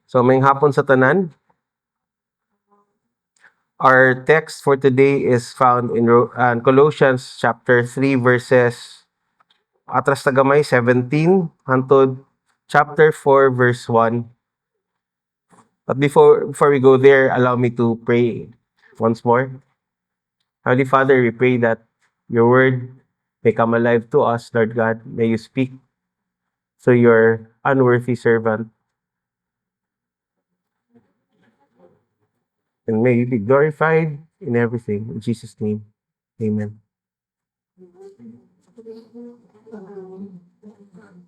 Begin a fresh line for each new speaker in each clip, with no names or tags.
So, may hapon sa tanan. Our text for today is found in Colossians chapter 3 verses atras tagamay 17 hantod chapter 4 verse 1. But before we go there, allow me to pray once more. Holy Father, we pray that your word may come alive to us, Lord God. May you speak through your unworthy servant, and may you be glorified in everything. In Jesus' name, amen.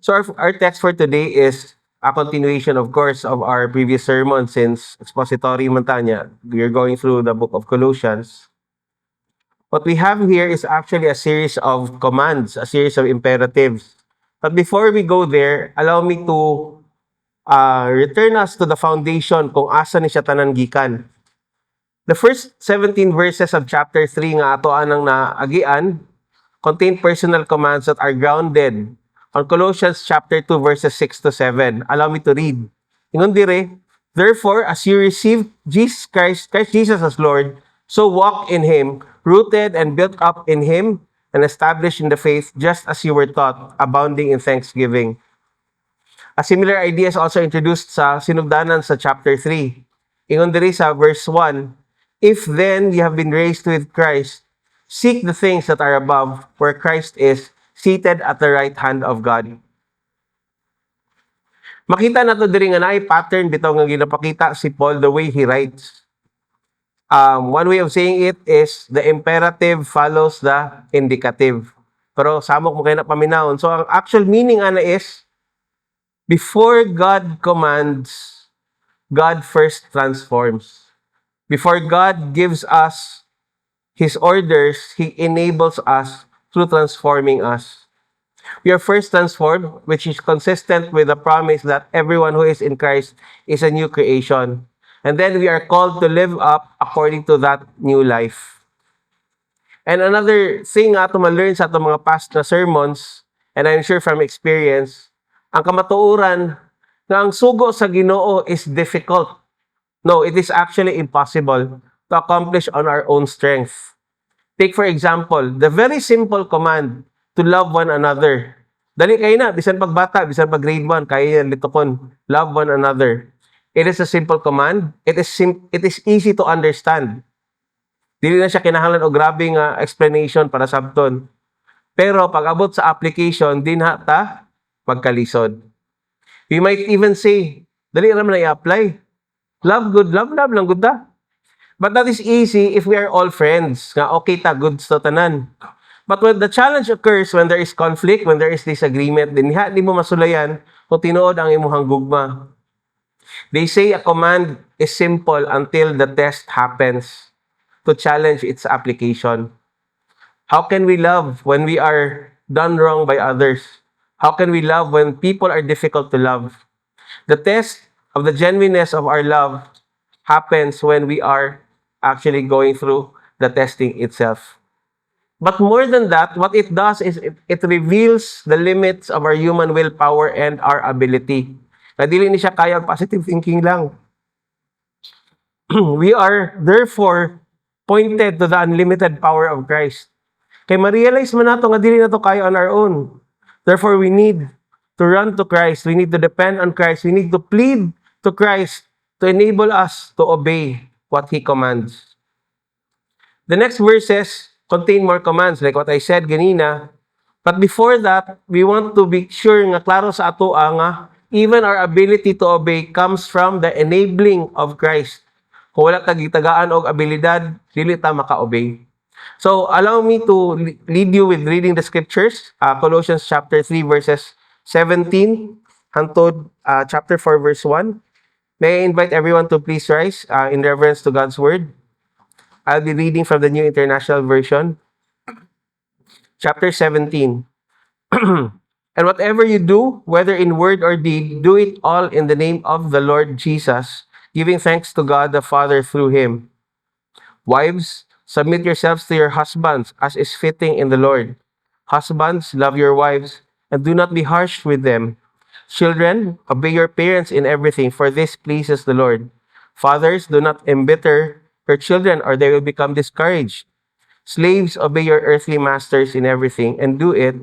So our text for today is a continuation, of course, of our previous sermon since expository Montanya. We are going through the book of Colossians. What we have here is actually a series of commands, a series of imperatives. But before we go there, allow me to return us to the foundation kung asa ni siya tanan gikan. The first 17 verses of chapter 3 nga ato anang naagian contain personal commands that are grounded on Colossians chapter 2 verses 6 to 7. Allow me to read. Ingon dire, therefore, as you received Christ Jesus as Lord, so walk in Him, rooted and built up in Him, and established in the faith, just as you were taught, abounding in thanksgiving. A similar idea is also introduced sa sinugdanan sa chapter 3. Ingon diri sa verse 1, if then you have been raised with Christ, seek the things that are above, where Christ is, seated at the right hand of God. Makita nato diri nga naay pattern bitaw nga ginapakita si Paul the way he writes. One way of saying it is the imperative follows the indicative. Pero samok mo kayo na paminahon. So ang actual meaning ana is, before God commands, God first transforms. Before God gives us His orders, He enables us through transforming us. We are first transformed, which is consistent with the promise that everyone who is in Christ is a new creation. And then we are called to live up according to that new life. And another thing nga to ma-learn sa itong mga past na sermons, and I'm sure from experience, ang kamatuoran na ang sugo sa Ginoo is difficult. No, it is actually impossible to accomplish on our own strength. Take for example, the very simple command to love one another. Dali kayo na, bisan pagbata, bisan pag grade 1, kaya yan litukon. Love one another. It is a simple command. It is easy to understand. Dili na siya kinahanglan og grabe nga explanation para sabton. Pero pag abot sa application, din ta magkalisod. We might even say, dali ra man i-apply. Love good, love lang good ta. But that is easy if we are all friends. Nga okay ta, good sa tanan. But when the challenge occurs, when there is conflict, when there is disagreement, din di mo masulayan kung tinuod ang imuhang gugma. They say a command is simple until the test happens to challenge its application. How can we love when we are done wrong by others? How can we love when people are difficult to love? The test of the genuineness of our love happens when we are actually going through the testing itself. But more than that, what it does is it reveals the limits of our human willpower and our ability. Na dili ni siya kaya positive thinking lang. We are therefore pointed to the unlimited power of Christ. Kay ma-realize man nato nga dili nato kaya on our own. Therefore, we need to run to Christ. We need to depend on Christ. We need to plead to Christ to enable us to obey what He commands. The next verses contain more commands, like what I said ganina. But before that, we want to be sure nga klaro sa ato nga even our ability to obey comes from the enabling of Christ. Kung wala tagitagaan og abilidad, dili ta maka-obey. So, allow me to lead you with reading the scriptures. Colossians chapter 3 verses 17 hantod chapter 4 verse 1. May I invite everyone to please rise in reverence to God's word. I'll be reading from the New International Version. Chapter 17. And whatever you do, whether in word or deed, do it all in the name of the Lord Jesus, giving thanks to God the Father through Him. Wives, submit yourselves to your husbands as is fitting in the Lord. Husbands, love your wives, and do not be harsh with them. Children, obey your parents in everything, for this pleases the Lord. Fathers, do not embitter your children, or they will become discouraged. Slaves, obey your earthly masters in everything, and do it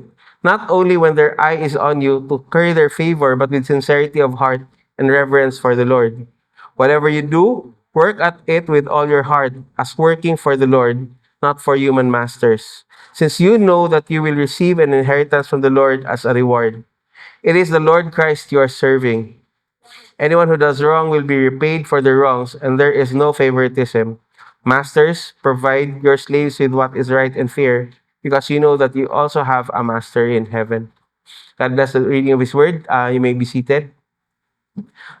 not only when their eye is on you to curry their favor, but with sincerity of heart and reverence for the Lord. Whatever you do, work at it with all your heart, as working for the Lord, not for human masters, since you know that you will receive an inheritance from the Lord as a reward. It is the Lord Christ you are serving. Anyone who does wrong will be repaid for their wrongs, and there is no favoritism. Masters, provide your slaves with what is right and fair, because you know that you also have a master in heaven. God bless the reading of His word. You may be seated.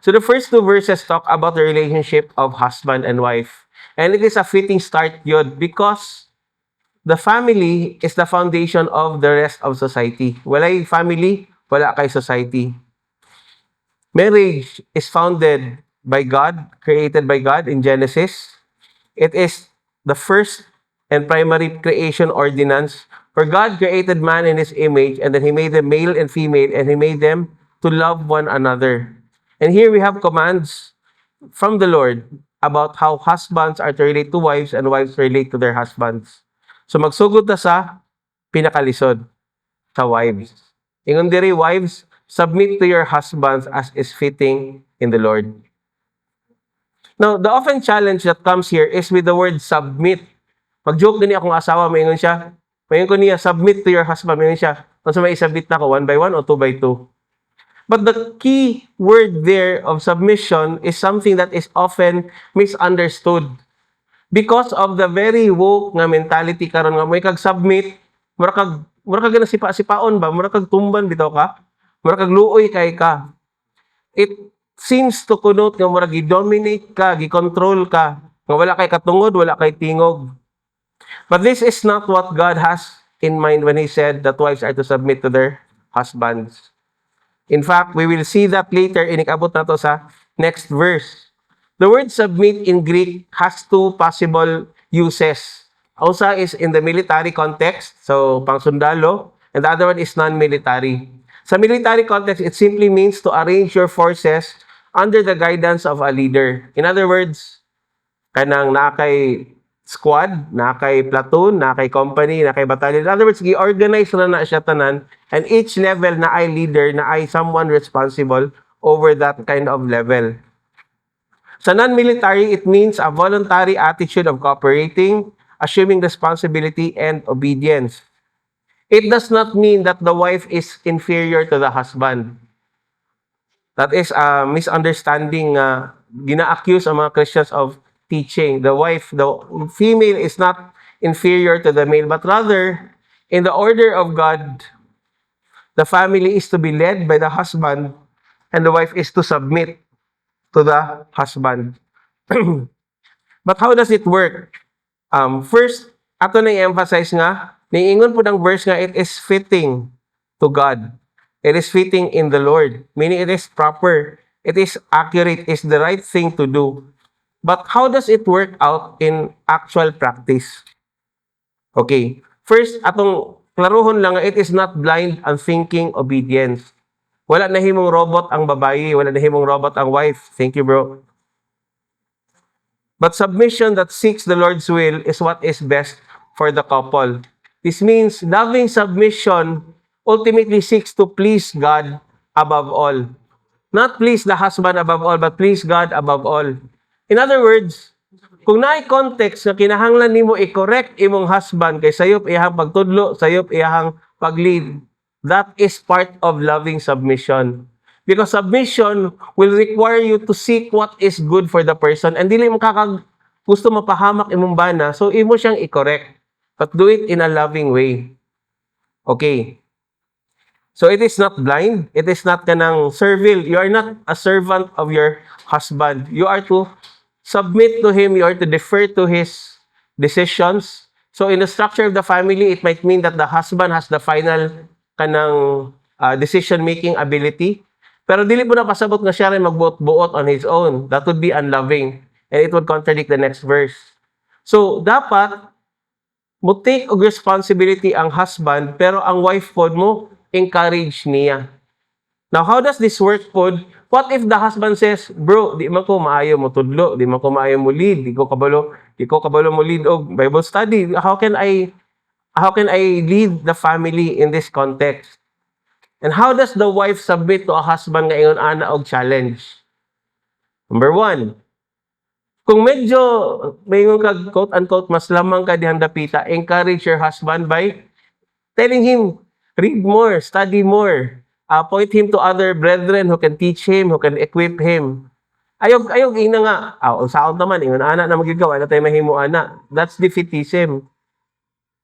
So the first two verses talk about the relationship of husband and wife. And it is a fitting start yun because the family is the foundation of the rest of society. Wala'y family, wala kay society. Marriage is founded by God, created by God in Genesis. It is the first and primary creation ordinance where God created man in His image, and then He made them male and female, and He made them to love one another. And here we have commands from the Lord about how husbands are to relate to wives and wives relate to their husbands. So magsugod na sa pinakalisod, sa wives. Ingon diri, wives, submit to your husbands as is fitting in the Lord. Now, the often challenge that comes here is with the word submit. Mag-joke din akong asawa, maingon siya. Maingon ko niya, submit to your husband. Maingon siya, kung sa may isabit na ko, 1 by 1 o 2 by 2. But the key word there of submission is something that is often misunderstood. Because of the very woke nga mentality karon nga may kag-submit, mura kag na sipa-sipaon ba, mura kag tumban bitaw ka, mura kag luoy kay ka. It seems to connote nga mura gi-dominate ka, gi-control ka, nga wala kay katungod, wala kay tingog. But this is not what God has in mind when He said that wives are to submit to their husbands. In fact, we will see that later, inikabot na to sa next verse. The word submit in Greek has two possible uses. Usa is in the military context, so pang sundalo, and the other one is non-military. Sa military context, it simply means to arrange your forces under the guidance of a leader. In other words, kanang nakay squad, nakay platoon, nakay company, nakay battalion. In other words, gi-organize na siya tanan, and each level na ay leader, na ay someone responsible over that kind of level. Sa non-military, it means a voluntary attitude of cooperating, assuming responsibility and obedience. It does not mean that the wife is inferior to the husband. That is a misunderstanding gina-accuse ang mga Christians of teaching. The female is not inferior to the male, but rather, in the order of God, the family is to be led by the husband, and the wife is to submit to the husband. But how does it work? First, ato na i-emphasize nga, niingon po ng verse nga, it is fitting to God. It is fitting in the Lord. Meaning it is proper. It is accurate. It's the right thing to do. But how does it work out in actual practice? Okay. First, atong klaruhon lang, it is not blind and thinking obedience. Wala na himong robot ang babae, wala na himong robot ang wife. Thank you, bro. But submission that seeks the Lord's will is what is best for the couple. This means loving submission ultimately seeks to please God above all. Not please the husband above all, but please God above all. In other words, kung naay context na kinahanglan nimo i-correct imong husband kay sayop iyang pagtudlo, sayop iyang pag-lead, that is part of loving submission. Because submission will require you to seek what is good for the person, and dili mo gusto mapahamak imong bana, so imo siyang i-correct. But do it in a loving way. Okay. So it is not blind. It is not kanang servile. You are not a servant of your husband. You are to submit to him. You are to defer to his decisions. So in the structure of the family, it might mean that the husband has the final kanang decision-making ability. Pero dili po na pasabot nga siya rin magbuot-buot on his own. That would be unloving. And it would contradict the next verse. So, dapat mo take og responsibility ang husband, pero ang wife pod mo encourage niya. Now, how does this work pod? What if the husband says, bro, di man ko maayo mo tudlo, di man ko maayo mo lead, di ko kabalo mo lead og Bible study. How can I lead the family in this context? And how does the wife submit to a husband nga ingon ana og challenge? Number one, kung medyo mayngon kag quote-unquote mas lamang ka dihang dapita, encourage your husband by telling him, read more, study more. Point him to other brethren who can teach him, who can equip him. Ayog ina nga, unsaon naman, ingon ana na magigawa, na tayo mahimo ana. That's defeatism.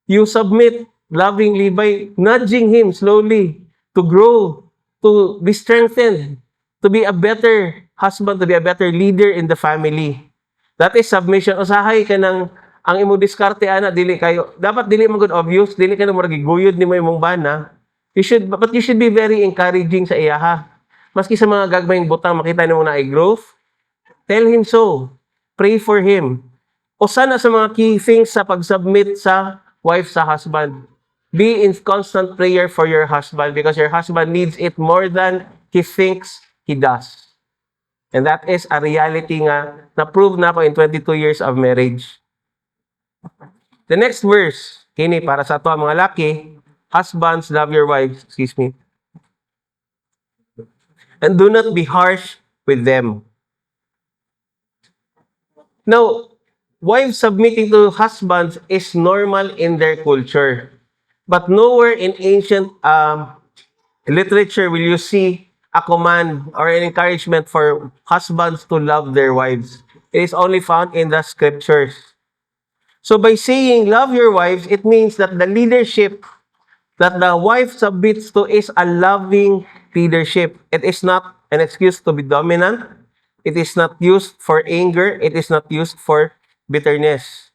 You submit lovingly by nudging him slowly to grow, to be strengthened, to be a better husband, to be a better leader in the family. That is submission. Usahay ka ng ang imo diskarte ana dili kayo. Dapat dili man gud obvious, dili ka na murag giguyod nimo imong bana. But you should be very encouraging sa iyaha. Maski sa mga gagmayng butang makita nimo na ay growth, tell him so. Pray for him. O sana sa mga key things sa pag-submit sa wife sa husband. Be in constant prayer for your husband because your husband needs it more than he thinks he does. And that is a reality nga na-prove na ko in 22 years of marriage. The next verse, kini para sa ato mga laki, husbands, love your wives, and do not be harsh with them. Now, wives submitting to husbands is normal in their culture. But nowhere in ancient literature will you see a command or an encouragement for husbands to love their wives. It is only found in the scriptures. So by saying love your wives, it means that the leadership that the wife submits to is a loving leadership. It is not an excuse to be dominant. It is not used for anger. It is not used for bitterness.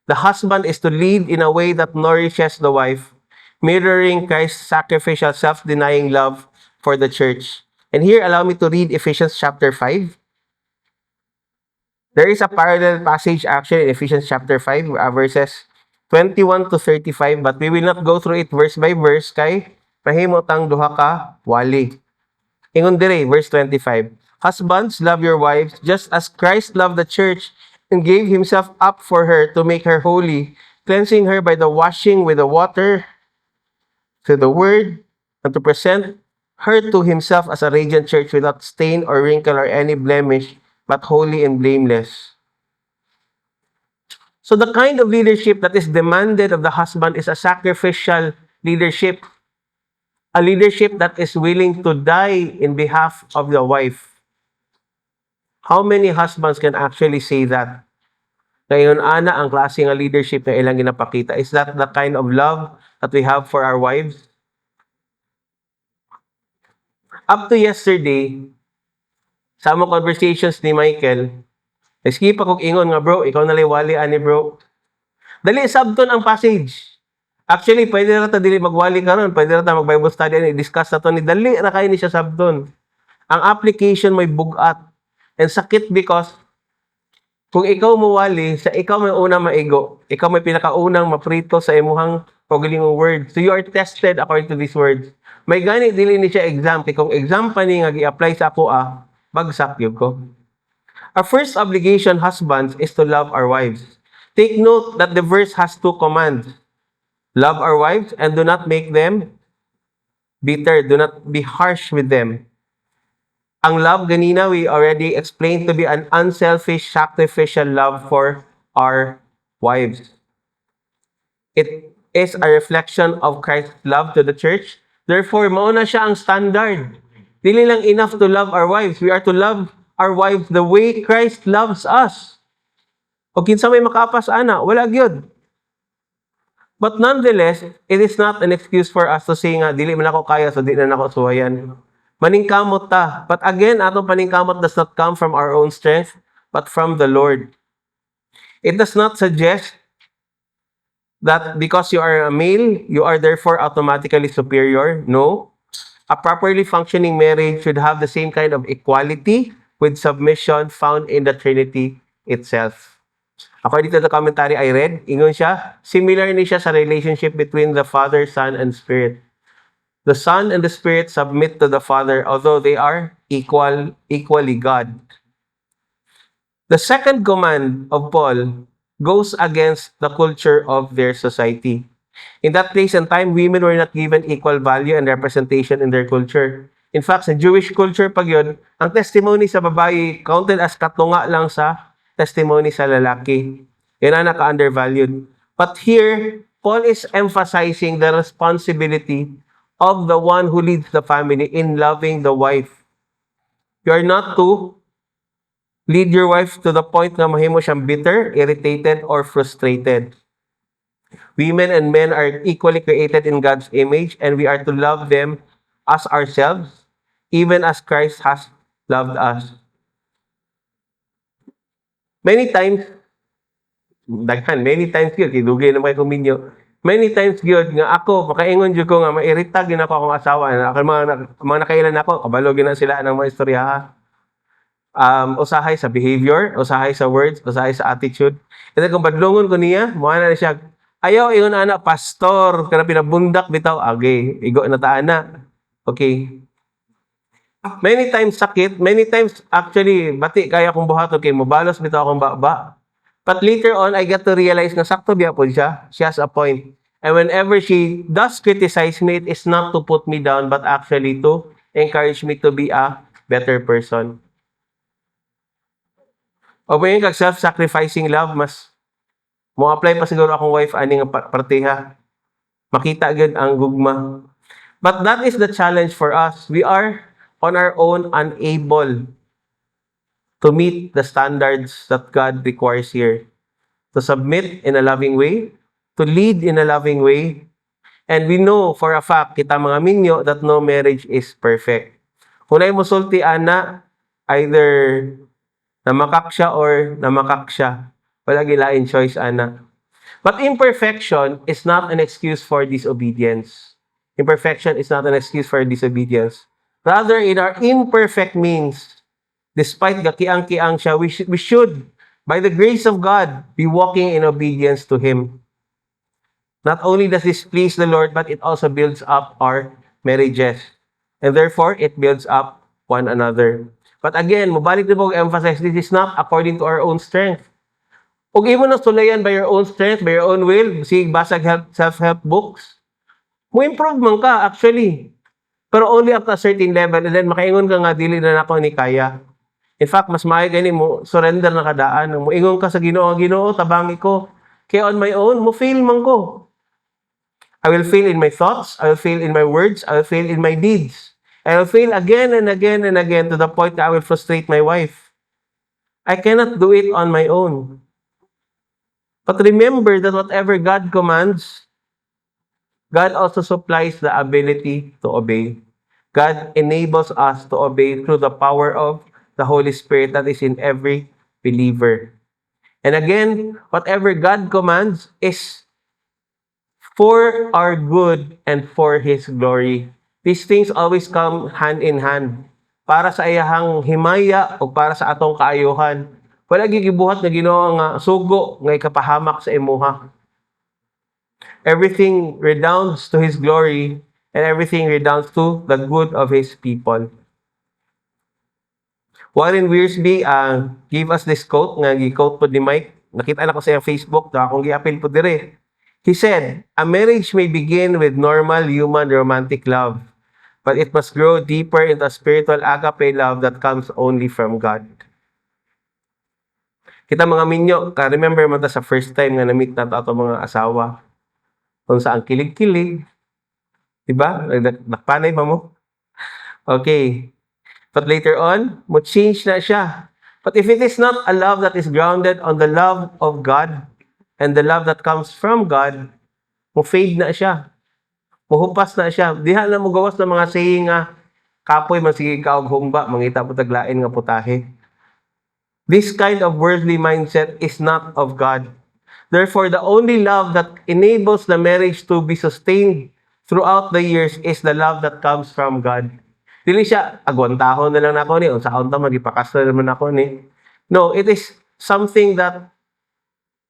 The husband is to lead in a way that nourishes the wife, mirroring Christ's sacrificial, self-denying love for the church. And here, allow me to read Ephesians chapter 5. There is a parallel passage actually in Ephesians chapter 5, verses 21 to 35, but we will not go through it verse by verse kay mahimo tang duha ka wali. Ingon dire, verse 25. Husbands, love your wives just as Christ loved the church and gave himself up for her to make her holy, cleansing her by the washing with the water to the word, and to present her to himself as a radiant church without stain or wrinkle or any blemish, but holy and blameless. So the kind of leadership that is demanded of the husband is a sacrificial leadership. A leadership that is willing to die in behalf of the wife. How many husbands can actually say that? Ngayon, ana, ang klase nga leadership na ilang ginapakita. Is that the kind of love that we have for our wives? Up to yesterday, sa mga conversations ni Michael, skip ako ingon nga, bro, ikaw naliwali, ani bro. Dali, sabton ang passage. Actually, pwede na ta dili magwali karon, pwede na ta mag-Bible study and discuss na to ni dali ra kay ni siya sabton. Ang application may bugat and sakit because kung ikaw mawali, sa ikaw may unang maigo, ikaw may pinakaunang maprito sa imuhang pagilingong word. So you are tested according to these words. May gani dili ni siya exam, kay kung exam pa ni nga gi-apply sa ako bagsak yun ko. Our first obligation, husbands, is to love our wives. Take note that the verse has two commands. Love our wives and do not make them bitter. Do not be harsh with them. Ang love, ganina, we already explained to be an unselfish, sacrificial love for our wives. It is a reflection of Christ's love to the church. Therefore, mauna siya ang standard. Dili lang enough to love our wives. We are to love our wives the way Christ loves us. O kinsa may makapas ana, wala gyud. But nonetheless, it is not an excuse for us to say nga, dili man ako kaya, so di na ako suwayan. Maningkamot ta. But again, atong paningkamot does not come from our own strength, but from the Lord. It does not suggest that because you are a male, you are therefore automatically superior. No. A properly functioning marriage should have the same kind of equality with submission found in the Trinity itself. According to the commentary I read, ingon siya, similar ni siya sa relationship between the Father, Son, and Spirit. The Son and the Spirit submit to the Father, although they are equally God. The second command of Paul goes against the culture of their society. In that place and time, women were not given equal value and representation in their culture. In fact, sa Jewish culture pag yun, ang testimony sa babae counted as katunga lang sa testimony sa lalaki. Yan ang naka-undervalued. But here, Paul is emphasizing the responsibility of the one who leads the family in loving the wife. You are not to lead your wife to the point na mahimo siyang bitter, irritated, or frustrated. Women and men are equally created in God's image, and we are to love them as ourselves, even as Christ has loved us. Many times, many times yun, kidugay na may kuminyo. Many times yun, nga ako, makaingon dyan ko nga, mairita gina ako akong asawa. Mga nakailan ako, kabalo gina sila ng mga istorya. Usahay sa behavior, usahay sa words, usahay sa attitude. And then kung badlongon ko niya, mukha na siya, ayaw, ingon anak, pastor, kana pinabundak bitaw, age, igo na taana. Okay. Many times sakit, many times actually, bati kaya kong buhat, okay, mabalos bitaw akong baba. But later on, I get to realize na sakto biya po siya. She has a point. And whenever she does criticize me, it is not to put me down, but actually to encourage me to be a better person. O ba yung self-sacrificing love, mas mo apply pa siguro akong wife ani nga partiha. Makita gud ang gugma. But that is the challenge for us. We are on our own unable to meet the standards that God requires here. To submit in a loving way, to lead in a loving way, and we know for a fact, kita mga minyo, that no marriage is perfect. Kung na musulti ana, either namakak siya or namakak siya. Wala gilain choice, ana. But imperfection is not an excuse for disobedience. Imperfection is not an excuse for disobedience. Rather, in our imperfect means, despite gakiang-kiang siya, we should, by the grace of God, be walking in obedience to Him. Not only does this please the Lord, but it also builds up our marriages. And therefore, it builds up one another. But again, mabalik na po emphasize, this is not according to our own strength. Kung imo na sulayan by your own strength, by your own will, sige, basag self-help books, mo improve man ka, actually. Pero only up to a certain level, and then makaingon ka nga, dili na ako ni kaya. In fact, mas maayo gani mo, surrender na kadaan. Mo ingon ka sa Ginoo, Ginoo, tabangi ko. Kaya on my own, mo fail man ko. I will fail in my thoughts, I will fail in my words, I will fail in my deeds. I will fail again and again and again to the point that I will frustrate my wife. I cannot do it on my own. But remember that whatever God commands, God also supplies the ability to obey. God enables us to obey through the power of the Holy Spirit that is in every believer. And again, whatever God commands is for our good and for His glory. These things always come hand in hand. Para sa iyahang himaya o para sa atong kaayuhan. Wala gigibuhat na Ginoo nga sugo nga ikapahamak sa imuha. Everything redounds to His glory and everything redounds to the good of His people. Warren Wiersbe give us this quote nga gi-quote po ni Mike. Nakita na ko sa iyang Facebook, akong gi-appeal po dire. He said, "A marriage may begin with normal human romantic love, but it must grow deeper into a spiritual agape love that comes only from God." Kita mga minyo, remember mo ta sa first time nga na-meet nato ato mga asawa. Kung saan kilig-kilig. Diba? Nakpanay pa mo? Okay. But later on, mo change na siya. But if it is not a love that is grounded on the love of God, and the love that comes from God, mo fade na siya. Muhupas na siya. Diha na mo gawas ng mga saying nga, kapoy man sige ka og humba, mangita po taglain nga putahe. This kind of worldly mindset is not of God. Therefore, the only love that enables the marriage to be sustained throughout the years is the love that comes from God. Dili siya, agwantahon na lang ako ni, unsaon ta magipakas na naman ako ni. No, it is something that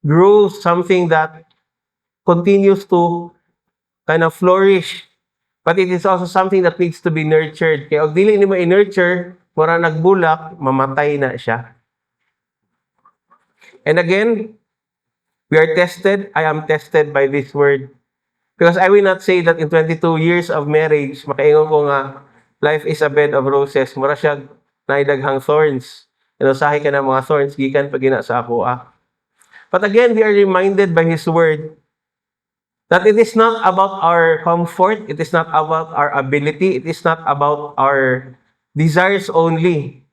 grows, something that continues to kind of flourish But it is also something that needs to be nurtured. Kaya og dili nimo i-nurture, mura nagbulak, mamatay na siya. And again, we are tested. I am tested by this word. Because I will not say that in 22 years of marriage, makaingon ko nga, life is a bed of roses. Mura siya naidaghang thorns. Inusahi ka ng mga thorns, gikan pag ina sa ako. But again, we are reminded by His word that it is not about our comfort, it is not about our ability, it is not about our desires only.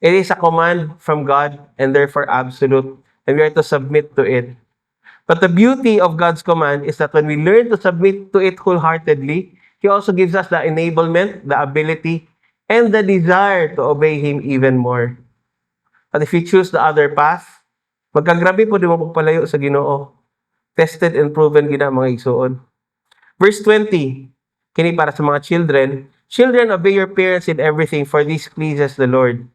It is a command from God and therefore absolute, and we are to submit to it. But the beauty of God's command is that when we learn to submit to it wholeheartedly, He also gives us the enablement, the ability, and the desire to obey Him even more. But if you choose the other path, magkagrabe po di mo pagpalayo sa Ginoo. Tested and proven gina mga igsuon. Verse 20, kini para sa mga children, children, obey your parents in everything, for this pleases the Lord.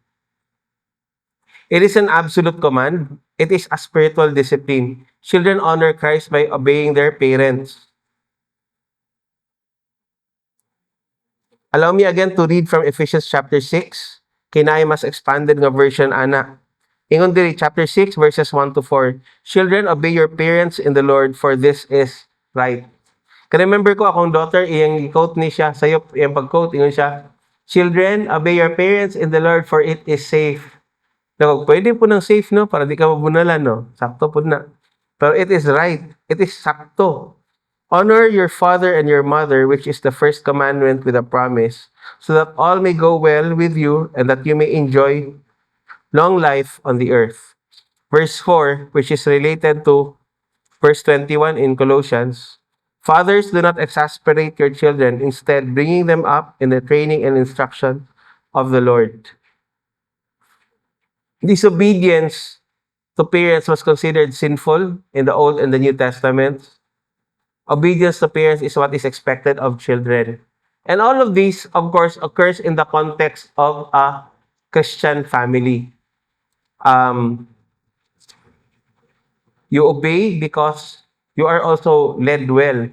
It is an absolute command. It is a spiritual discipline. Children honor Christ by obeying their parents. Allow me again to read from Ephesians chapter 6. Kinay mas expanded nga version ana. Ingon diri chapter 6 verses 1 to 4. Children, obey your parents in the Lord, for this is right. Remember ko akong daughter, iyang quote ni siya, sayo iyang pag-quote, ingon siya, children, obey your parents in the Lord, for it is safe. No, pwede po ng safe, no? Para di ka mabunalan, no? Sakto po na. Pero it is right. It is sakto. Honor your father and your mother, which is the first commandment with a promise, so that all may go well with you and that you may enjoy long life on the earth. Verse 4, which is related to verse 21 in Colossians, fathers, do not exasperate your children, instead bringing them up in the training and instruction of the Lord. Disobedience to parents was considered sinful in the Old and the New Testaments. Obedience to parents is what is expected of children. And all of these, of course, occurs in the context of a Christian family. You obey because you are also led well.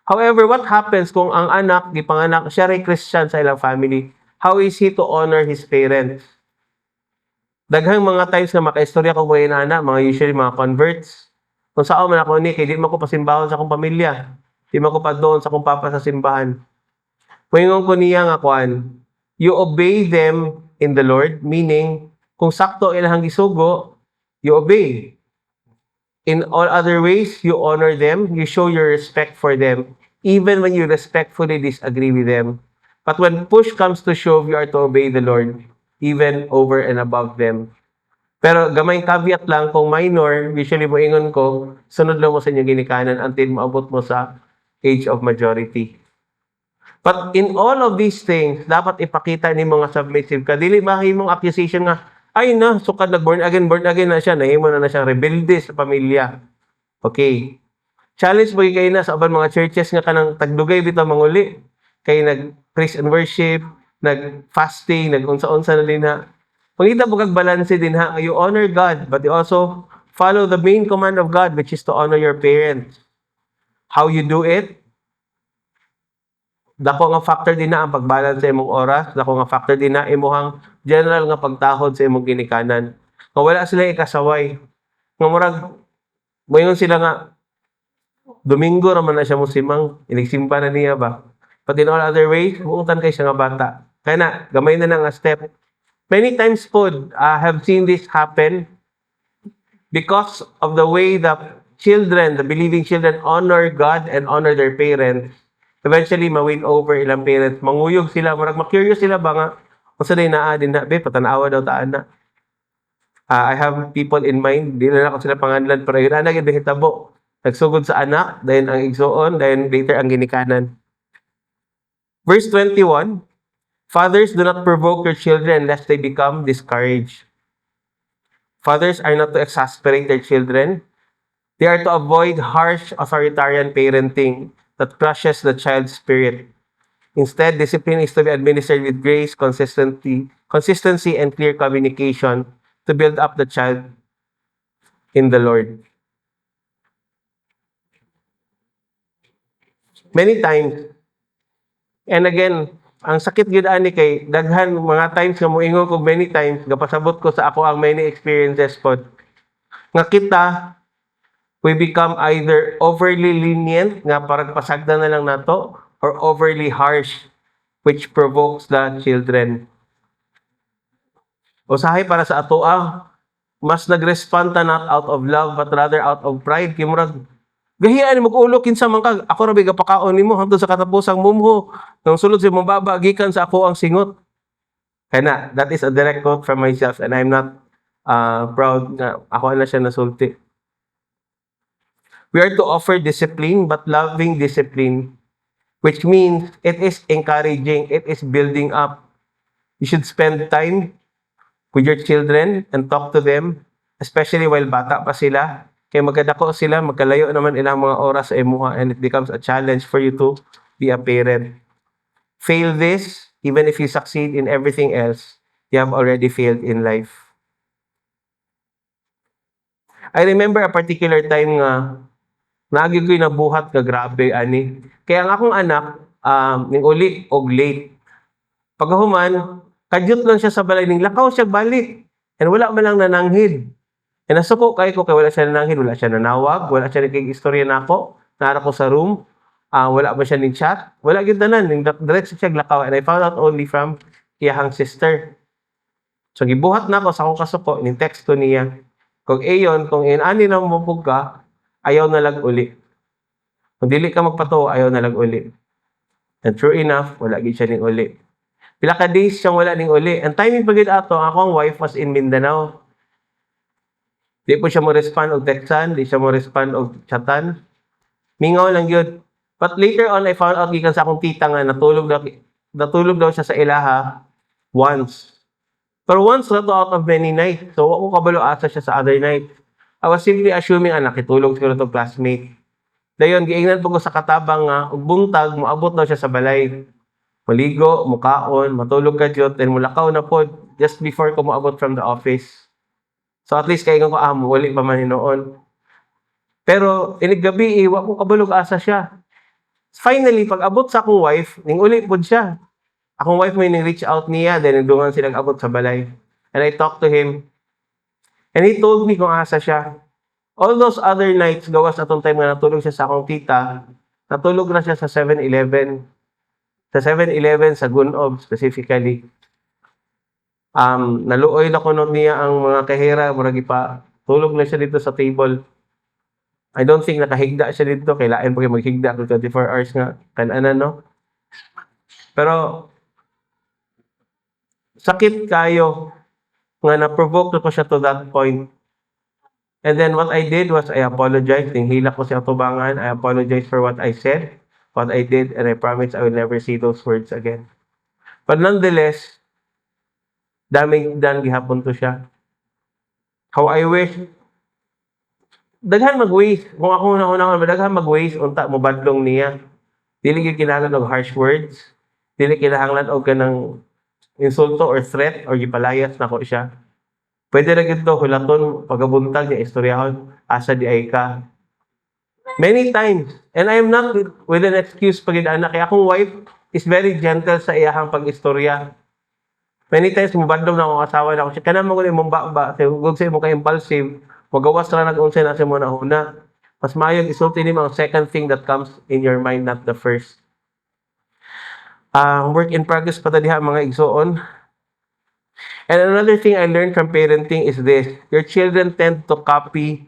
However, what happens kung ang anak, di panganak, siya rin Christian sa ilang family? How is he to honor his parents? Daghang mga times na makaistorya ko mga inana, mga usually mga converts. Kung saan man ako ni, kaya di mo ko pasimbahon sa akong pamilya. Di mo ko pa doon sa akong papa sa simbahan. Kuingon ko niya nga kuan, you obey them in the Lord, meaning, kung sakto ilang gisugo, you obey. In all other ways, you honor them, you show your respect for them, even when you respectfully disagree with them. But when push comes to shove, you are to obey the Lord, even over and above them. Pero gamay caveat lang, kung minor, usually mo ingon ko, sunod lang mo sa inyong ginikanan until maabot mo sa age of majority. But in all of these things, dapat ipakita ni mga submissive ka. Dili mahimong accusation nga, ay na, sukad born again na siya, nahimo na siyang rebelde sa pamilya. Okay. Challenge mo kayo na sa aban mga churches nga kanang tagdugay bitaw manguli. Kay nag-praise and worship, nag-fasting, nag-unsa-unsa na din ha. Pangita mo kag balanse din ha. You honor God, but you also follow the main command of God, which is to honor your parents. How you do it? Dako nga factor din na ang pagbalance sa imong oras, dako nga factor din na imong general nga pagtahod sa imong ginikanan. Nga wala sila ikasaway. Nga murag moingon sila nga Domingo ra man na siya musimang, inigsimba na niya ba. But in all other ways, buungtan kay siya nga bata. Kaya na, gamay na nga step. Many times po, I have seen this happen because of the way the children, the believing children, honor God and honor their parents. Eventually, ma-win over ilang parents. Manguyog sila, marag ma-curious sila ba nga, kung saan na din na, be, patanawa daw taan na. I have people in mind, di na ako sila panganlan, pero yun na naging hitabo. Nagsugod sa anak, dahil ang igsuon, dahil later ang ginikanan. Verse 21, fathers, do not provoke your children lest they become discouraged. Fathers are not to exasperate their children. They are to avoid harsh authoritarian parenting that crushes the child's spirit. Instead, discipline is to be administered with grace, consistency, and clear communication to build up the child in the Lord. Many times, And again, ang sakit gyud ani kay daghan mga times nga moingon ko many times gapasabot ko sa ako ang many experiences pod nga kita we become either overly lenient nga parang pasagda na lang nato or overly harsh which provokes the children. Usahay para sa atoa, mas nag-respond ta not out of love but rather out of pride kay murag gahian mo ulo kinsa man kag ako ra bigay pakaon nimo hangtod sa katapusang mumho nang sulod sa mababa gikan sa ako ang singot. Kana that is a direct quote from myself and I'm not proud nga ako na siya nasulti. We are to offer discipline but loving discipline, which means it is encouraging, it is building up. You should spend time with your children and talk to them, especially while bata pa sila. Kaya magkadako sila, magkalayo naman ilang mga oras sa imuha and it becomes a challenge for you to be a parent. Fail this, even if you succeed in everything else, you have already failed in life. I remember a particular time nga nagi ko'y nabuhat ka grabe ani. Kaya ang akong anak ning uli og late. Pagkahuman, kadyot lang siya sa balay ning lakaw siya balik. And wala man lang nananghid. And nasuko kay ko kay wala siya nananghid, wala siya nanawag, wala siya nagkig-istorya nako. Nara ko sa room, wala ba siya ning chat? Wala gyud tanan, ning direct siya lakaw and I found out only from iyahang sister. So gibuhat na ako sa akong kasuko, ning text ko niya. Kung ayon, kung ani na mo ka, ayaw na lang uli. Kung dili ka magpatuo, ayaw na lang uli. And true enough, wala gid siya ning uli. Pila ka days siyang wala ning uli. And timing pagid ato, akong wife was in Mindanao. Di po siya mo respond og textan, di siya mo respond og chatan. Mingaw lang yun. But later on, I found out gikan sa akong tita nga natulog daw siya sa ilaha once. Pero once na to out of many nights. So, ako kabalo asa siya sa other night. I was simply assuming nakitulog siguro to classmate. Dayon, giingnan po ko sa katabang nga, ug buntag, moabot daw siya sa balay. Maligo, mukaon, matulog ka diyot, then mulakaw na po just before ko moabot from the office. So at least kaya ko wali pa man hinoon. Pero inig gabi wa ko kabalog asa siya. Finally pag abot sa akong wife, ning uli pud siya. Akong wife may ning reach out niya, then nagdungan silang abot sa balay. And I talked to him. And he told me kung asa siya. All those other nights, gawas atong time nga natulog siya sa akong tita, natulog na siya sa 7-Eleven. Sa 7-Eleven sa Gunob specifically. Naluoy na kuno niya ang mga kahera, murag pa tulog na siya dito sa table. I don't think nakahigda siya dito, kailangan pa maghigda ko 24 hours nga kanan no. Pero sakit kayo nga na-provoke ko siya to that point. And then what I did was I apologized, hila ko siya tubangan, I apologized for what I said, what I did, and I promise I will never say those words again. But nonetheless, daming gihapon to siya. How I wish daghan mag-waste. Kung ako hunahunahon, daghan mag-waste unta mo badlong niya. Dili gyud kinahanglan og harsh words. Dili kinahanglan og kanang insulto or threat or gipalayas nako siya. Pwede ra gyud to hulaton pagabuntag niya istoryahon asa di ay ka. Many times, and I am not with an excuse pagid anak kay akong wife is very gentle sa iyahang pag-istorya. Many times mubadlong na akong asawa na ako siya kana mo ko imong ba ug sa imong ka-impulsive magawas ra nag-unsay na sa mo na una. Mas maayo isulti nimo ang second thing that comes in your mind, not the first. Work in progress pa ta diha mga igsoon. And another thing I learned from parenting is this: your children tend to copy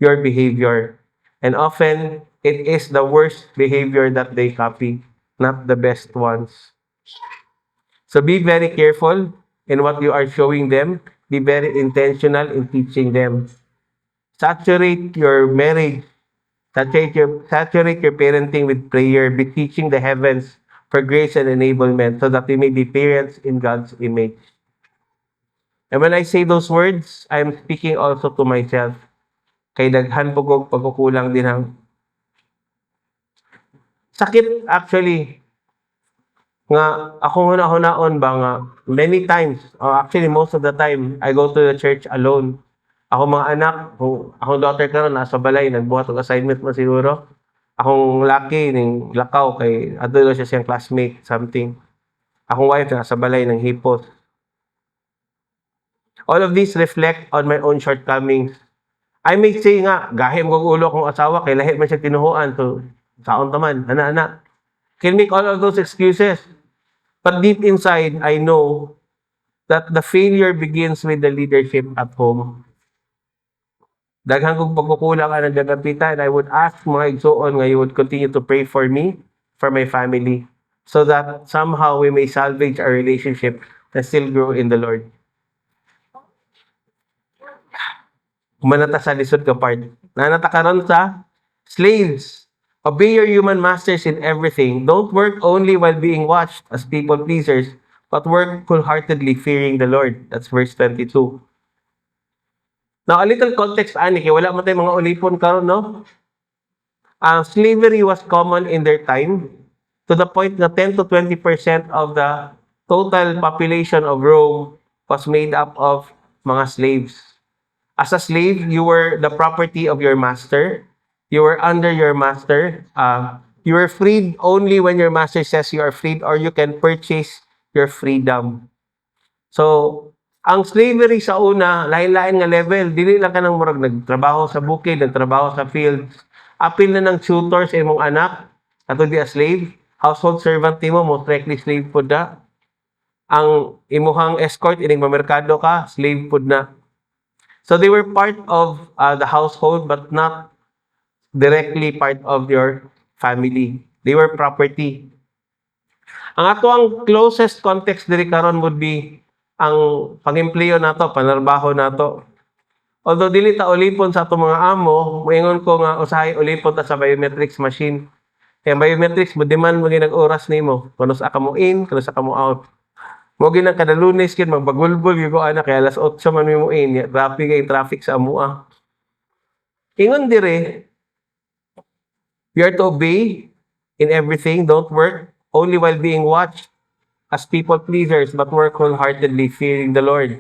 your behavior, and often it is the worst behavior that they copy, not the best ones. So be very careful in what you are showing them. Be very intentional in teaching them. Saturate your marriage. Saturate your parenting with prayer. Be teaching the heavens for grace and enablement so that we may be parents in God's image. And when I say those words, I am speaking also to myself. Kay daghan po kong pagkukulang din ang sakit actually nga ako hunaon ba nga many times, actually most of the time I go to the church alone. Ako mga anak, akong daughter karon nasa balay nagbuhat og assignment mo siguro. Akong laki ning lakaw kay adto siya siyang classmate something. Akong wife nasa balay ng hipos. All of these reflect on my own shortcomings. I may say nga, gahim kong ulo akong asawa, kay lahi man siya tinuhuan, so, saon taman, ana-ana. Can make all of those excuses. But deep inside, I know that the failure begins with the leadership at home. Daghan kong pagkukulang ang nagagapitan, I would ask mga igsuon nga you would continue to pray for me, for my family, so that somehow we may salvage our relationship and still grow in the Lord. Manata sa lisod ka part. Nanata karon sa slaves. Obey your human masters in everything. Don't work only while being watched as people pleasers, but work wholeheartedly fearing the Lord. That's verse 22. Now, a little context, ani, kay wala man tayo mga ulipon karon, no? Slavery was common in their time to the point na 10 to 20% of the total population of Rome was made up of mga slaves. As a slave, you were the property of your master. You were under your master. You were freed only when your master says you are freed, or you can purchase your freedom. So, ang slavery sa una, lain-lain nga level. Dili lang ka nang murag nagtrabaho sa bukid, nagtrabaho sa field. Apil na ng tutors sa imong anak, ato di a slave. Household servant nimo, most likely slave pud na. Ang imuhang escort, ining mamerkado ka, slave pud na. So they were part of the household but not directly part of your family. They were property. Ang ato ang closest context diri karon would be ang pag-empleyo nato, panarbaho nato. Although dili ta ulipon sa ato mga amo, moingon ko nga usahay ulipon ta sa biometrics machine. Kaya biometrics mo demand mo ginag-oras nimo, kuno sa ka mo in, kuno sa ka mo out. Mo ginang kada Lunes kin magbagulbol gyud ko ana kay alas 8 man mi mo in, traffic kay traffic sa amua. Ingon dire, we are to obey in everything, don't work only while being watched as people pleasers, but work wholeheartedly fearing the Lord.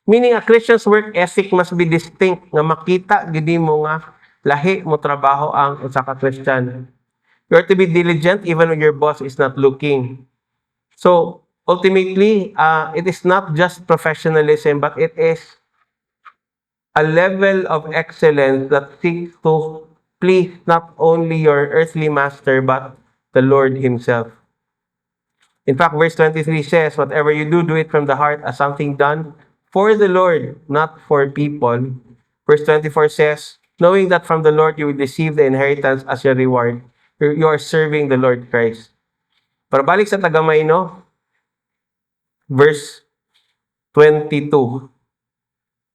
Meaning a Christian's work ethic must be distinct, nga makita gidi mo nga lahi mo trabaho ang usa ka Christian. You are to be diligent even when your boss is not looking. So, ultimately, it is not just professionalism, but it is a level of excellence that seeks to please not only your earthly master, but the Lord Himself. In fact, verse 23 says, whatever you do, do it from the heart as something done for the Lord, not for people. Verse 24 says, knowing that from the Lord you will receive the inheritance as your reward, you are serving the Lord Christ. Para balik sa tagamay, no? Verse 22.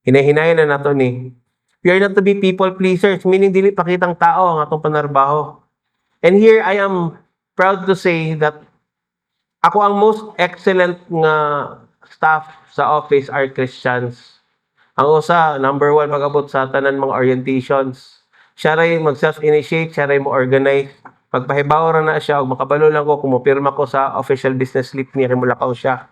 Hinahinayan na nato ni. We are not to be people pleasers, meaning dili pakitang tao ang atong panarbaho. And here I am proud to say that ako ang most excellent nga staff sa office are Christians. Ang usa, number 1, pag-abot sa tanan mga orientations. Siya ray mag-self-initiate, siya ray mo-organize. Pagpahibaw ra na siya, o makabalo lang ko, kumupirma ko sa official business slip niya, kay mulakaw siya.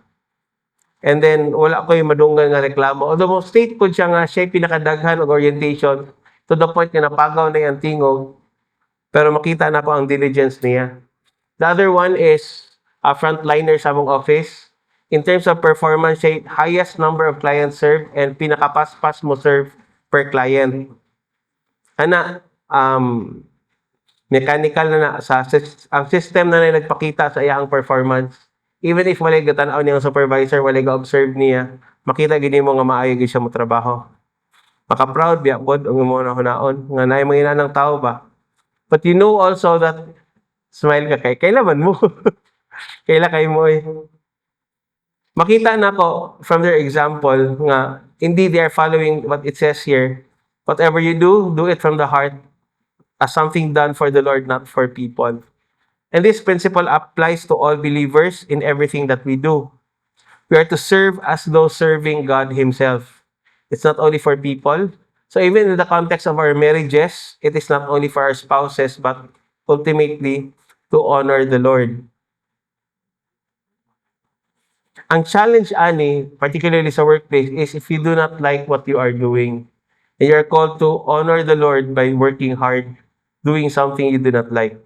And then, wala ko yung madunggan nga reklamo. Although, mo state po siya nga, siya pinakadaghan og orientation to the point nga napagaw na yung tingog. Pero makita na ko ang diligence niya. The other one is a frontliner sa mong office. In terms of performance, siya highest number of clients served and pinakapaspas mo serve per client. Ana, mechanical na sa ang system na nagpakita sa iyang performance. Even if walay gatanaw niyang supervisor, walay ga-observe niya, makita gini mo nga maayo gyud siya mo trabaho. Maka-proud biya pod ang mo na hunaon nga naay mga inanang tao ba. But you know also that smile ka kailan mo. Kaila kay mo eh. Makita na ko from their example nga indeed they are following what it says here. Whatever you do, do it from the heart as something done for the Lord, not for people. And this principle applies to all believers in everything that we do. We are to serve as those serving God Himself. It's not only for people. So even in the context of our marriages, it is not only for our spouses, but ultimately to honor the Lord. Ang challenge, ani, particularly sa workplace, is if you do not like what you are doing, and you are called to honor the Lord by working hard, doing something you do not like.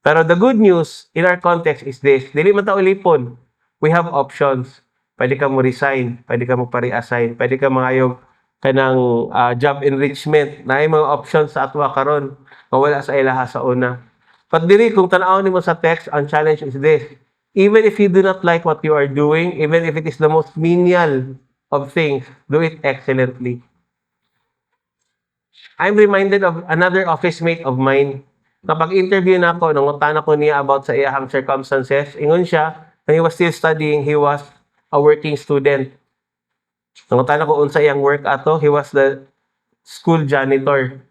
Pero the good news in our context is this: dili man ta ulipon. We have options. Pwede ka mo resign, pwede ka mo pa-reassign, pwede ka mangayog kanang job enrichment. Naay mga options sa atwa karon nga wala sa ilaha sa una. But diri kung tan-aw nimo sa text, ang challenge is this: even if you do not like what you are doing, even if it is the most menial of things, do it excellently. I'm reminded of another office mate of mine. Kapag interview na ako, nangutan ako niya about sa iyang circumstances, ingon siya, when he was still studying, he was a working student. Nangutan ako unsa iyang work ato, he was the school janitor.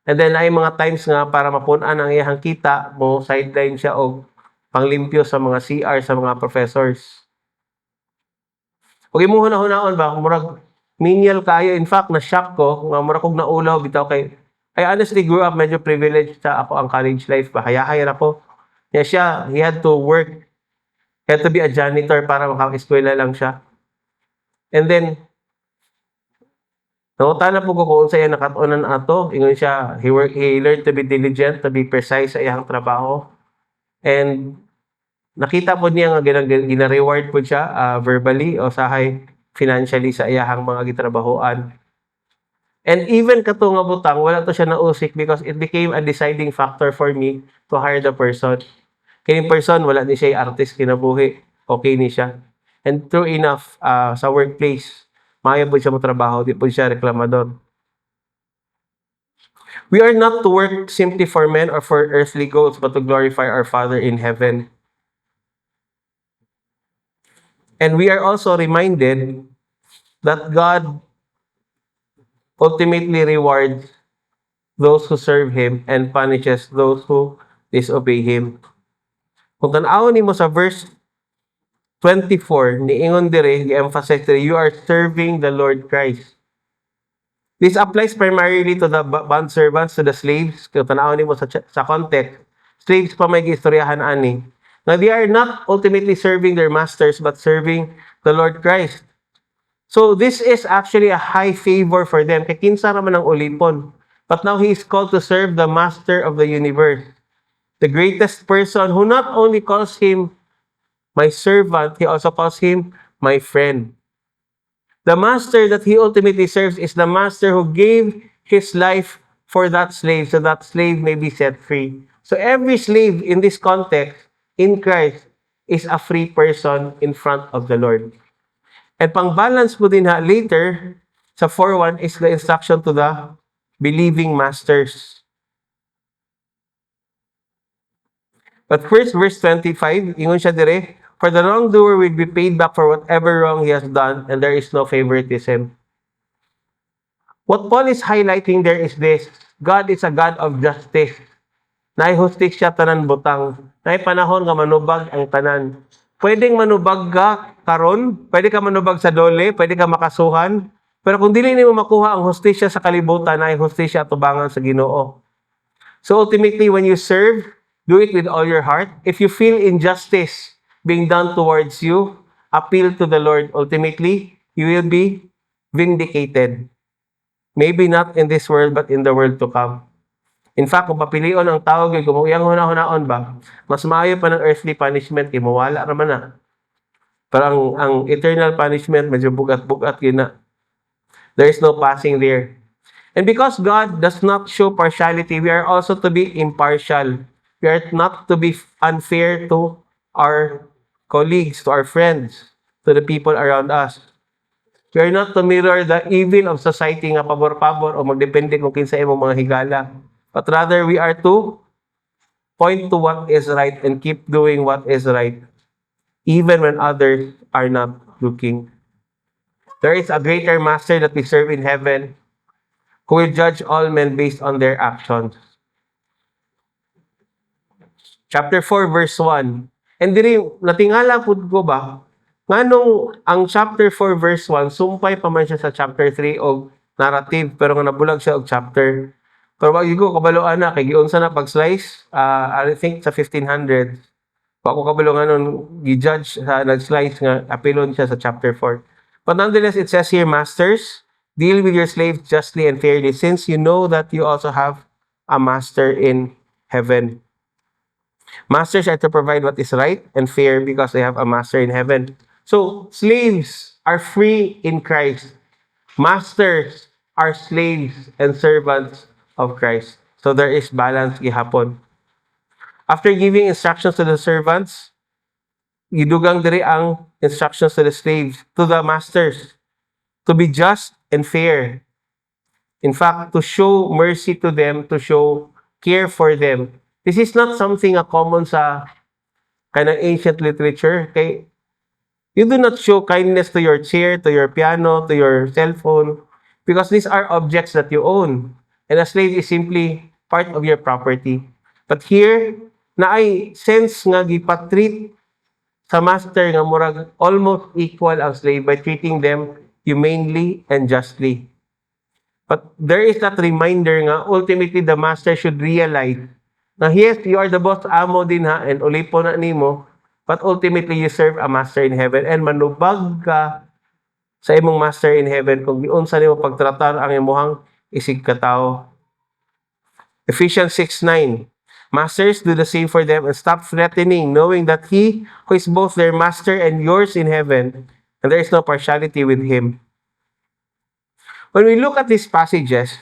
And then ay mga times nga para mapun-an ang iyang kita, mo sideline siya og panglimpyo sa mga CR sa mga professors. Ug imo hunahunahon ba, murag menial kayo. In fact, na-shock ko, nga murag kog naulaw bitaw kay I honestly grew up medyo privileged sa ako ang college life ba. Hayahay ra ko. Kaya siya, he had to work, he had to be a janitor para maka-eskwela lang siya. And then, nangutan na po ko kung unsa iyang nakatunan ato. Ingon siya, he learned to be diligent, to be precise sa iyang trabaho. And nakita po niya nga gina-reward po siya verbally o sahay financially sa iyahang mga gitrabahoan. And even kato nga butang, wala to siya nausik because it became a deciding factor for me to hire the person. Kining person, wala ni siya artist kinabuhi. Okay ni siya. And true enough, sa workplace, maayo po siya matrabaho, di po siya reklamador. We are not to work simply for men or for earthly goals, but to glorify our Father in heaven. And we are also reminded that God ultimately rewards those who serve Him and punishes those who disobey Him. Kung tan-awon nimo sa verse 24, niingon dire, i-emphasize dire, you are serving the Lord Christ. This applies primarily to the bond servants, to the slaves. Kung tan-awon nimo sa context, slaves pa may giistoryahan ani. Now, they are not ultimately serving their masters, but serving the Lord Christ. So, this is actually a high favor for them. Kay kinsa raman ang ulipon. But now, he is called to serve the master of the universe. The greatest person who not only calls him my servant, he also calls him my friend. The master that he ultimately serves is the master who gave his life for that slave, so that slave may be set free. So every slave in this context, in Christ, is a free person in front of the Lord. And pang-balance mo din later, sa 4:1 is the instruction to the believing masters. But first, verse 25, ingon siya dire, for the wrongdoer will be paid back for whatever wrong he has done, and there is no favoritism. What Paul is highlighting there is this: God is a God of justice. Naihustisya tanan butang. Naay panahon nga manubag ang tanan. Pwedeng manubag ka karon, pwede ka manubag sa dole, pwede ka makasuhan, pero kung dili nimo makuha ang hustisya sa kalibutan, ay hustisya atubangan sa Ginoo. So ultimately, when you serve, do it with all your heart. If you feel injustice being done towards you, appeal to the Lord. Ultimately, you will be vindicated. Maybe not in this world, but in the world to come. In fact, kung papilion ang tawag, kung iyang hunahon ba, mas maayo pa ng earthly punishment, mawala naman na. Pero ang eternal punishment, medyo bugat-bugat yun na. There is no passing there. And because God does not show partiality, we are also to be impartial. We are not to be unfair to our colleagues, to our friends, to the people around us. We are not to mirror the evil of society nga pabor-pabor o magdepende kung kinsa imong mga higala. But rather, we are to point to what is right and keep doing what is right, even when others are not looking. There is a greater master that we serve in heaven who will judge all men based on their actions. Chapter 4, verse 1. And diri, natingala po ko ba, nganong ang chapter 4, verse 1, sumpay pa man siya sa chapter 3 o narrative, pero nga nabulag siya og chapter. Pero wag ko kabaloan na, kay giunsa na pag-slice, I think sa 1500, wag ko kabalo nga nun, gi-judge sa nag-slice nga, apilon siya sa chapter 4. But nonetheless, it says here, Masters, deal with your slaves justly and fairly, since you know that you also have a master in heaven. Masters are to provide what is right and fair because they have a master in heaven. So, slaves are free in Christ. Masters are slaves and servants of Christ. So, there is balance gihapon. After giving instructions to the servants, gidugang diri ang instructions to the slaves, to the masters, to be just and fair. In fact, to show mercy to them, to show care for them. This is not something common sa kanang ancient literature. Okay? You do not show kindness to your chair, to your piano, to your cell phone, because these are objects that you own. And a slave is simply part of your property. But here, na ay sense nga gipatreat sa master nga murag almost equal ang slave by treating them humanely and justly. But there is that reminder nga ultimately the master should realize na yes, you are the boss amo din ha and ulipo na nimo, but ultimately you serve a master in heaven and manubag ka sa imong master in heaven kung giunsa nimo pagtratar ang imong isig katao. Ephesians 6:9. Masters, do the same for them and stop threatening, knowing that He who is both their master and yours in heaven, and there is no partiality with Him. When we look at these passages,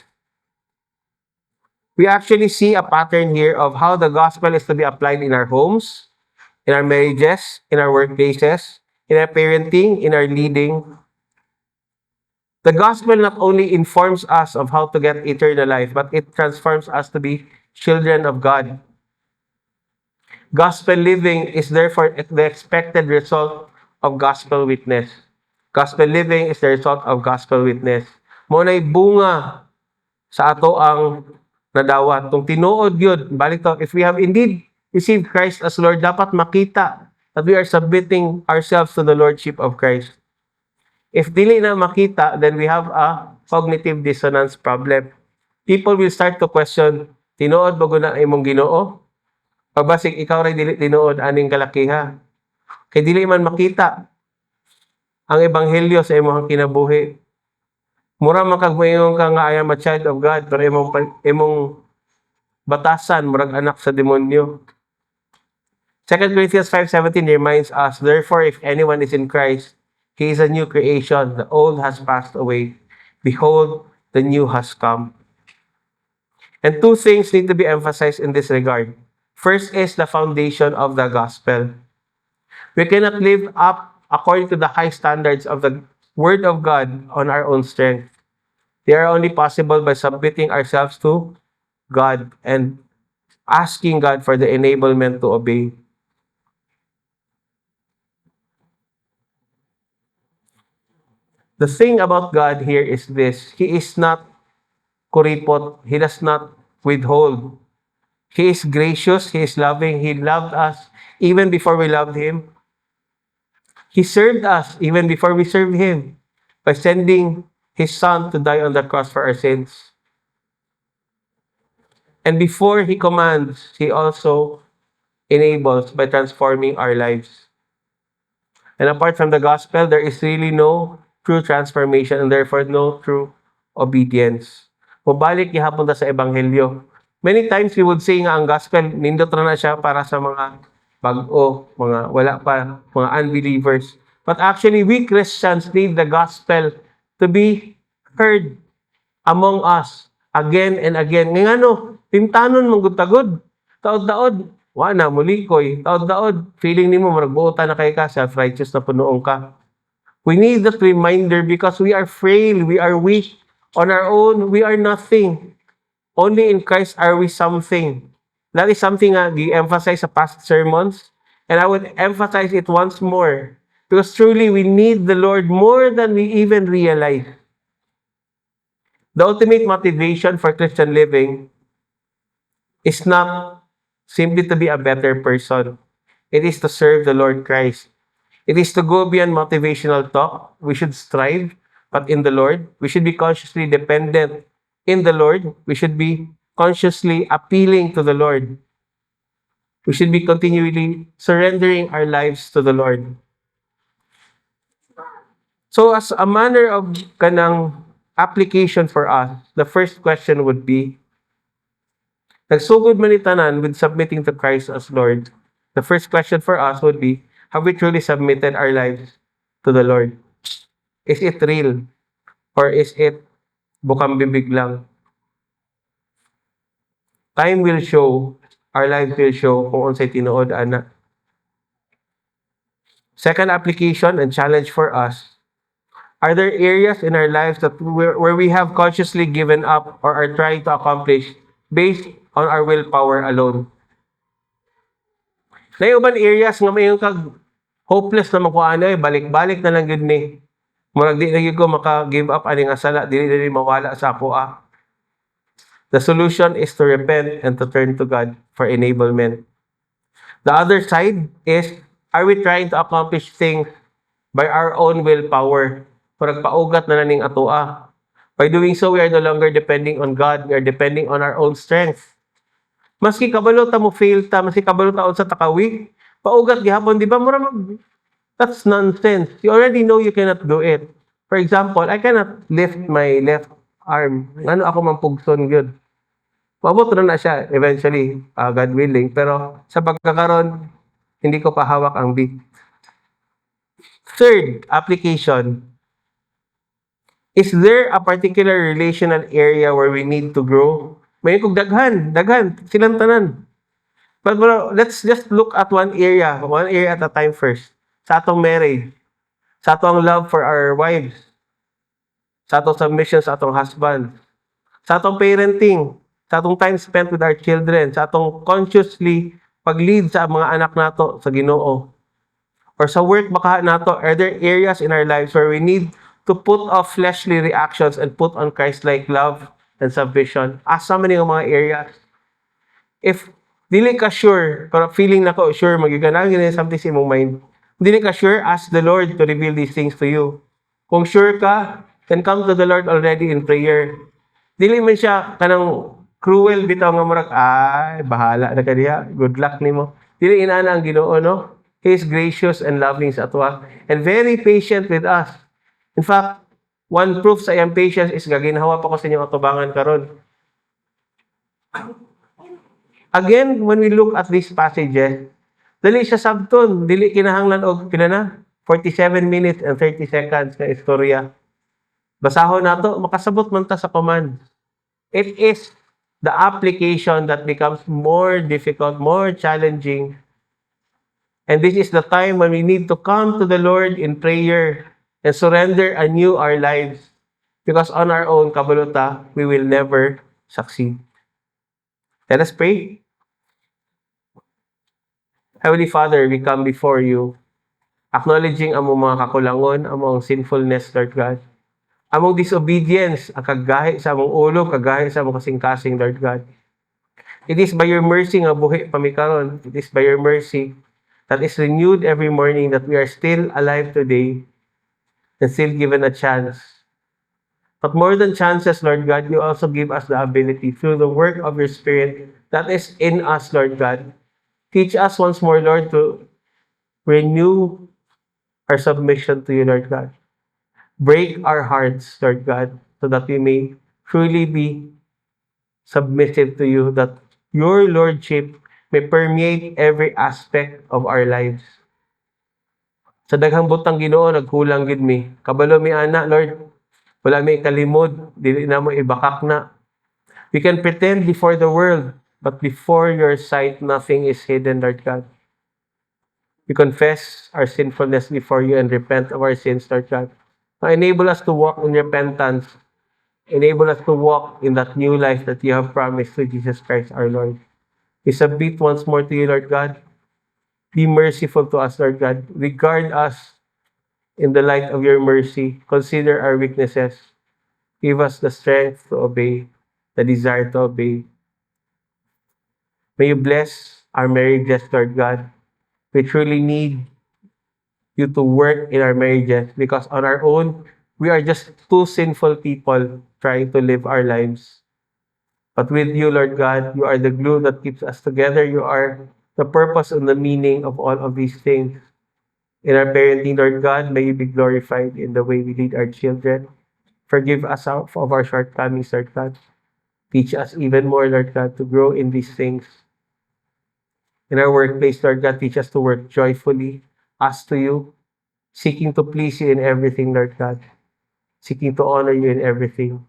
we actually see a pattern here of how the gospel is to be applied in our homes, in our marriages, in our workplaces, in our parenting, in our leading. The gospel not only informs us of how to get eternal life, but it transforms us to be children of God. Gospel living is therefore the expected result of gospel witness. Gospel living is the result of gospel witness. Mo na'y bunga sa ato ang nadawat. Kung tinuod yun, balik to, if we have indeed received Christ as Lord, dapat makita that we are submitting ourselves to the Lordship of Christ. If dili na makita, then we have a cognitive dissonance problem. People will start to question, tinuod ba na imong Ginoo? O basig ikaw ray dili tinuod aning kalakiha. Kay dili man makita ang ebanghelyo sa imong kinabuhi. Mura man kag moingon ka nga I am a child of God, pero imong batasan murag anak sa demonyo. 2 Corinthians 5:17 reminds us, therefore, if anyone is in Christ, he is a new creation. The old has passed away. Behold, the new has come. And two things need to be emphasized in this regard. First is the foundation of the gospel. We cannot live up according to the high standards of the Word of God on our own strength. They are only possible by submitting ourselves to God and asking God for the enablement to obey. The thing about God here is this: He is not kuripot. He does not withhold. He is gracious. He is loving. He loved us even before we loved Him. He served us even before we served Him by sending His Son to die on the cross for our sins. And before He commands, He also enables by transforming our lives. And apart from the gospel, there is really no true transformation and therefore no true obedience. Mubalik gihapon ta sa ebanghelyo. Many times we would say nga ang gospel nindot ra na siya para sa mga bag-o, mga wala pa, mga unbelievers. But actually, we Christians need the gospel to be heard among us again and again. Nga no, tintanon mong gutagod. Taod-taod, wa na, mulikoy. Taod-taod, feeling nimo maragbuota na kay ka, self-righteous na punuong ka. We need that reminder because we are frail, we are weak. On our own, we are nothing. Only in Christ are we something. That is something we emphasize sa past sermons. And I would emphasize it once more. Because truly, we need the Lord more than we even realize. The ultimate motivation for Christian living is not simply to be a better person. It is to serve the Lord Christ. It is to go beyond motivational talk. We should strive, but in the Lord. We should be consciously dependent in the Lord. We should be consciously appealing to the Lord. We should be continually surrendering our lives to the Lord. So as a manner of kanang application for us, the first question would be, Nagsugod man ni tanan with submitting to Christ as Lord. The first question for us would be, have we truly submitted our lives to the Lord? Is it real? Or is it bukang bibig lang? Time will show, our lives will show kung unsay tinuod ana. Second application and challenge for us, are there areas in our lives that where we have consciously given up or are trying to accomplish based on our willpower alone? Na uban areas nga mayon kag hopeless na makuha na balik-balik na lang gud ni. Murag di na gyud ko maka-give up ani nga sala, dili mawala sa ako. The solution is to repent and to turn to God for enablement. The other side is, are we trying to accomplish things by our own willpower? Murag paugat na ning atoa. By doing so, we are no longer depending on God. We are depending on our own strength. Maski kabalo ta mo fail ta, maski kabalo ta sa takawi, paugat gihapon, di ba? Murag that's nonsense. You already know you cannot do it. For example, I cannot lift my left arm. Ano ako mampugson gyud. Maabot na siya eventually, God willing. Pero sa pagkakaroon, hindi ko pa hawak ang beat. Third application, is there a particular relational area where we need to grow? May kog daghan, silang tanan. But let's just look at one area at a time first. Sa atong marriage, sa atong love for our wives, sa atong submission sa atong husband, sa atong parenting, sa atong time spent with our children, sa atong consciously pag-lead sa mga anak nato sa Ginoo, or sa work baka nato, are there areas in our lives where we need to put off fleshly reactions and put on Christ-like love and submission? Asa man yung mga areas? If dili ka sure, pero feeling nako sure, magiganang yun something sa imong mind, dili ka sure, ask the Lord to reveal these things to you. Kung sure ka, then come to the Lord already in prayer. Dili man siya kanang cruel bitaw nga murag, ay, bahala na kaniya, good luck nimo. Dili inana ang Ginoo, no? He is gracious and loving sa atwa and very patient with us. In fact, one proof sa iyang patience is gaginhawa pa ko sa inyong atubangan karon. Again, when we look at these passages, dili siya sabton, dili kinahanglan og pila na 47 minutes and 30 seconds na istorya. Basahon nato, makasabot man ta sa command. It is the application that becomes more difficult, more challenging. And this is the time when we need to come to the Lord in prayer and surrender anew our lives. Because on our own, kabaluta, we will never succeed. Let us pray. Heavenly Father, we come before you, acknowledging among mga kakulangon, among sinfulness, Lord God. Among disobedience, ang kagahi sa among ulo, kagahi sa among kasing-kasing, Lord God. It is by your mercy nga buhi pamikaron. It is by your mercy that is renewed every morning that we are still alive today and still given a chance. But more than chances, Lord God, you also give us the ability through the work of your Spirit that is in us, Lord God. Teach us once more, Lord, to renew our submission to you, Lord God. Break our hearts, Lord God, so that we may truly be submissive to you, that your Lordship may permeate every aspect of our lives. Sa daghang butang Ginoo, nagkulang gid mi. Kabalo mi ana, Lord, wala mi kalimod, dili na mo ibakak na. We can pretend before the world, but before your sight, nothing is hidden, Lord God. We confess our sinfulness before you and repent of our sins, Lord God. Enable us to walk in repentance. Enable us to walk in that new life that you have promised through Jesus Christ our Lord. We submit once more to you, Lord God. Be merciful to us, Lord God. Regard us in the light of your mercy. Consider our weaknesses. Give us the strength to obey, the desire to obey. May you bless our marriages, Lord God. We truly need you to work in our marriages because on our own, we are just two sinful people trying to live our lives. But with you, Lord God, you are the glue that keeps us together. You are the purpose and the meaning of all of these things. In our parenting, Lord God, may you be glorified in the way we lead our children. Forgive us of our shortcomings, Lord God. Teach us even more, Lord God, to grow in these things. In our workplace, Lord God, teach us to work joyfully, us to you, seeking to please you in everything, Lord God, seeking to honor you in everything.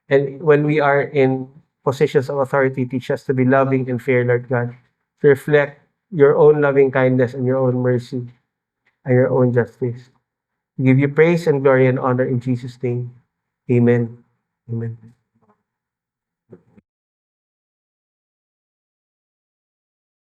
And when we are in positions of authority, teach us to be loving and fair, Lord God, to reflect your own loving kindness and your own mercy and your own justice. We give you praise and glory and honor in Jesus' name. Amen. Amen.